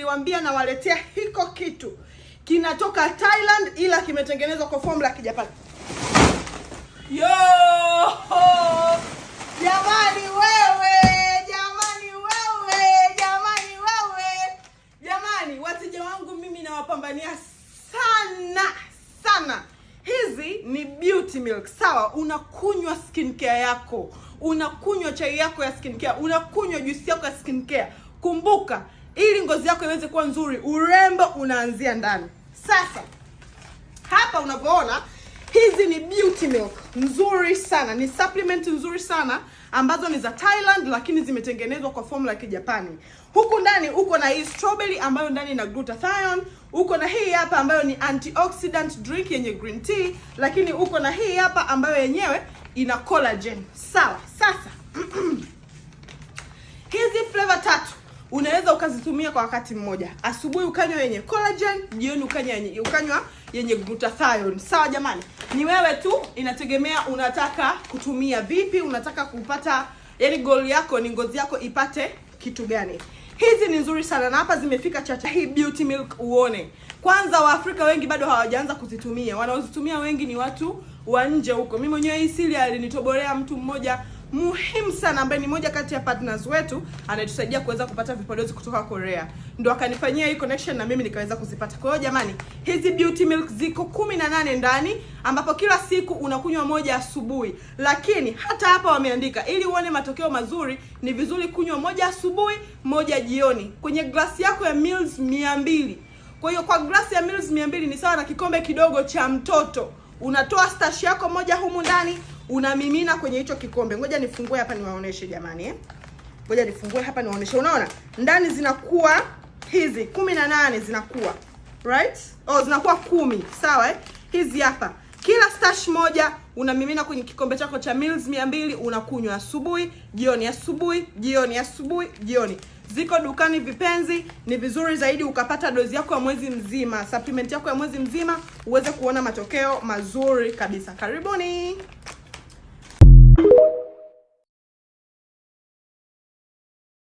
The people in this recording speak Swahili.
niliwaambia na waletea hiko kitu. Kinatoka Thailand ila kimetengenezwa kwa formula ya Kijapani. Yo! Jamani wewe, wateja wangu mimi nawapambania sana. Hizi ni beauty milk. Sawa, unakunywa skincare yako, unakunywa chai yako ya skincare, unakunywa juice yako ya skincare. Kumbuka, ili ngozi yako iweze kuwa nzuri, urembo unaanzia ndani. Sasa, hapa unavyoona, hizi ni beauty milk nzuri sana, ni supplement nzuri sana ambazo ni za Thailand lakini zimetengenezwa kwa formula ya Kijapani. Huku ndani uko na hii strawberry ambayo ndani ina glutathione, uko na hii hapa ambayo ni antioxidant drink yenye green tea, lakini uko na hii hapa ambayo yenyewe ina collagen. Sawa, sasa hizi flavor tatu unaweza ukazitumia kwa wakati mmoja. Asubuhi ukanywa yenye collagen, jioni ukanywa yenye glutathione. Sawa jamani, ni wewe tu, inategemea unataka kutumia vipi, unataka kupata, yani goal yako ni ngozi yako ipate kitu gani. Hizi ni nzuri sana na hapa zimefika chacha. Hii beauty milk uone. Kwanza Waafrika wengi bado hawajaanza kuzitumia. Wanaozitumia wengi ni watu wa nje huko. Mimi mwenyewe hii siri alinitobolea mtu mmoja muhimu sana ambaye ni moja kati ya partners wetu, anatusaidia kuweza kupata vipodozi kutoka Korea. Ndio akanifanyia hii connection na mimi nikaweza kuzipata. Kwa hiyo jamani, hizi beauty milk ziko 18 ndani, ambapo kila siku unakunywa moja asubuhi. Lakini hata hapa wameandika ili uone matokeo mazuri ni vizuri kunywa moja asubuhi, moja jioni kwenye glasi yako ya mils 200. Kwa hiyo kwa glasi ya mils 200 ni sawa na kikombe kidogo cha mtoto. Unatoa stash yako moja humu ndani, unamimina kwenye hicho kikombe. Ngoja nifungue hapa niwaoneshe jamani. Ngoja nifungue hapa niwaoneshe. Unaona? Ndani zinakuwa hizi 18 zinakuwa. Right? Zinakuwa 10. Sawa Hizi hapa. Kila stash moja unamimina kwenye kikombe chako cha mils 200, unakunywa asubuhi, jioni, asubuhi, jioni, asubuhi, jioni. Ziko dukani vipenzi, ni vizuri zaidi ukapata dozi yako ya mwezi mzima, supplement yako ya mwezi mzima uweze kuona matokeo mazuri kabisa. Karibuni.